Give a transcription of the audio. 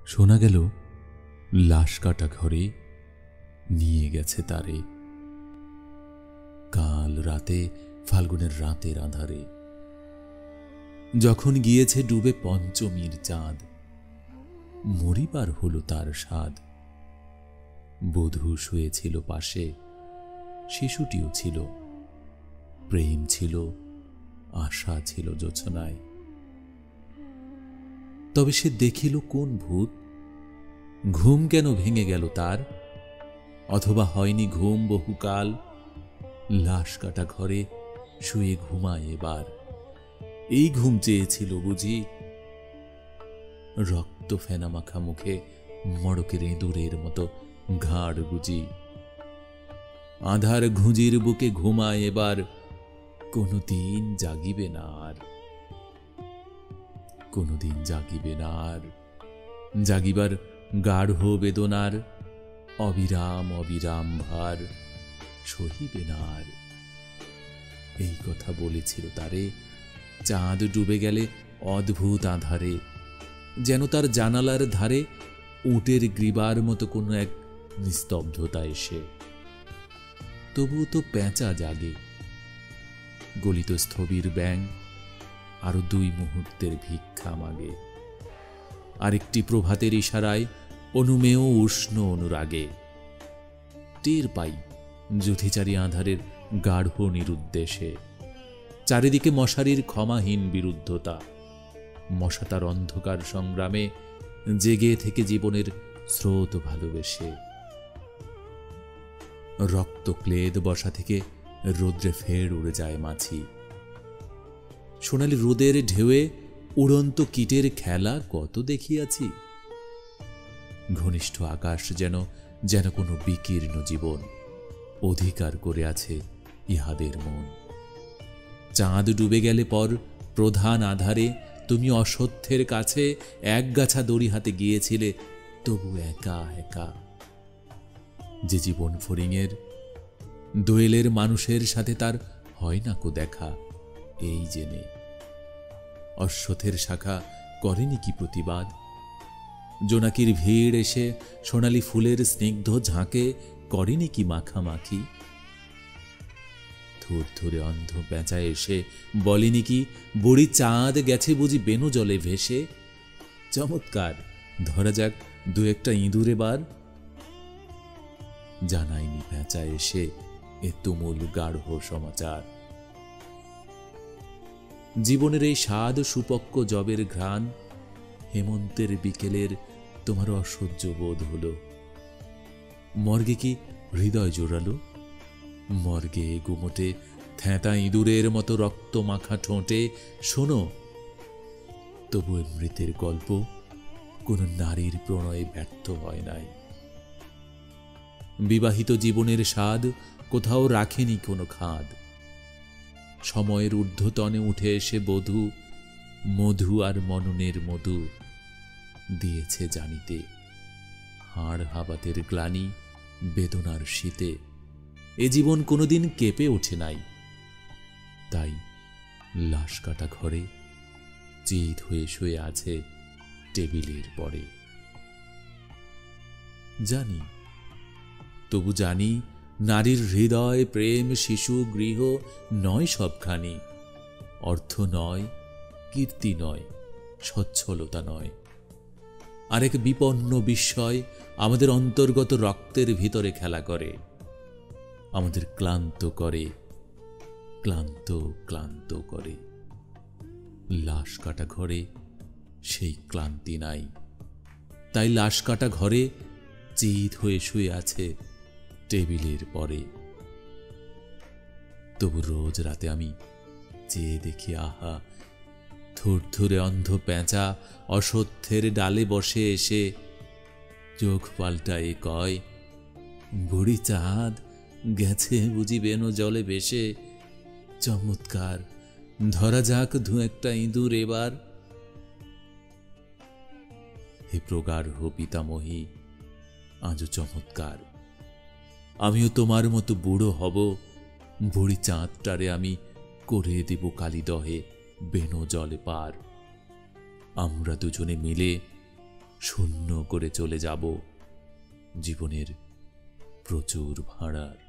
শোনা গেল লাশ কাটা ঘরে নিয়ে গেছে তারে, কাল রাতে ফাল্গুনের রাতের আঁধারে, যখন গিয়েছে ডুবে পঞ্চমীর চাঁদ, মরিবার হলো তার স্বাদ। বধূ শুয়েছিল পাশে, শিশুটিও ছিল, প্রেম ছিল, আশা ছিল জোছনায়। তবে সে দেখিল কোন ভূত, ঘুম কেন ভেঙে গেল তার? অথবা হয়নি ঘুম বহুকাল, লাশ কাটা ঘরে শুয়ে ঘুমায় এবার। এই ঘুম চেয়েছিল বুঝি? রক্ত ফেনা মাখা মুখে মড়কের ইঁদুরের মতো ঘাড় গুজি, আধার ঘুঁজির বুকে ঘুমায় এবার। কোনদিন জাগিবে না আর, কোনদিন জাগিবে না আর। জাগিবার গাঢ় বেদনার অবিরাম অবিরাম ভার সহিবে না আর। এই কথা বলেছিল তারে চাঁদ ডুবে গেলে অদ্ভুত আধারে, যেন তার জানালার ধারে উটের গ্রীবার মতো কোনো এক নিস্তব্ধতা এসে। তবুও তো পেঁচা জাগে, গলিত স্থবির ব্যাং আরো 2 মুহূর্তের ভিক্ষা মাগে। আরেকটি প্রভাতের ইশারায় অনুমেয় উষ্ণ অনুরাগে। টের পাই যুথিচারী আঁধারের গাঢ় নিরুদ্দেশে, চারিদিকে মশারির ক্ষমাহীন বিরুদ্ধতা। মশা তার অন্ধকার সংগ্রামে জেগে থেকে জীবনের স্রোত ভালোবেসে। রক্ত ক্লেদ বসা থেকে রোদ্রে ফের উড়ে যায় মাছি। সোনালি রোদের ঢেউয়ে উড়ন্ত কীটের খেলা কত দেখিয়াছি। ঘনিষ্ঠ আকাশ যেন যেন কোনো বিকীর্ণ জীবন অধিকার করে আছে ইহাদের মন। চাঁদ ডুবে গেলে পর প্রধান আধারে তুমি অসত্যের কাছে একগাছা দড়ি হাতে গিয়েছিলে, তবু একা একা। যে জীবন ফড়িংয়ের, দোয়েলের মানুষের সাথে তার হয় না কো দেখা, এই জেনে। অশ্বথের শাখা করেনি কি প্রতিবাদ? জোনাকির ভিড় এসে সোনালি ফুলের স্নিগ্ধ ঝাঁকে করেনি কি মাখামাখি? থুর থুরে অন্ধ পেঁচা এসে বলেনি কি বুড়ি চাঁদ গেছে বুঝি বেনু জলে ভেসে? চমৎকার, ধরা যাক 2-1টা ইঁদুর এবার। জানায়নি পেঁচা এসে এ তুমুল গাঢ় সমাচার। জীবনের এই স্বাদ সুপক্ক জবের ঘ্রাণ হেমন্তের বিকেলের তোমার অসহ্য বোধ হল। মর্গে কি হৃদয় জোড়ালো? মর্গে গুমোটে থ্যাঁতা ইঁদুরের মতো রক্ত মাখা ঠোঁটে শোনো, তবু মৃতের গল্প কোন নারীর প্রণয়ে ব্যর্থ হয় নাই। বিবাহিত জীবনের স্বাদ কোথাও রাখেনি কোনো খাদ। সময়ের ঊর্ধ্বতনে উঠে এসে বধূ মধু আর মননের মধু দিয়েছে জানিতে। হাড় হাবাতের গ্লানি বেদনার শীতে এ জীবন কোনোদিন কেঁপে ওঠে নাই। তাই লাশ কাটা ঘরে চিত হয়ে শুয়ে আছে টেবিলের পরে। জানি, তবু জানি নারীর হৃদয় প্রেম শিশু গৃহ নয় সবখানি। অর্থ নয়, কীর্তি নয়, সচ্ছলতা নয়। আরেক বিপন্ন বিস্ময় আমাদের অন্তর্গত রক্তের ভিতরে খেলা করে, আমাদের ক্লান্ত করে, ক্লান্ত ক্লান্ত করে। লাশ কাটা ঘরে সেই ক্লান্তি নাই। তাই লাশ কাটা ঘরে চিত হয়ে শুয়ে আছে টেবিলের পরে। তবু রোজ রাতে আমি চেয়ে দেখি, আহা, থুরথুরে অন্ধ পেঁচা অসত্যের ডালে বসে এসে চোখ পাল্টায় কয়, বুড়ি চাঁদ গেছে বুঝি বেনো জলে ভেসে। চমৎকার, ধরা যাক 2-1টা ইঁদুর এবার। হে প্রগাঢ় পিতামহী, আজও চমৎকার। আমিও তোমার মতো বুড়ো হব, বুড়ি চাঁদটারে আমি করে দেব কালিদহে বেনো জলে পার। আমরা দুজনে মিলে শূন্য করে চলে যাব জীবনের প্রচুর ভাড়ার।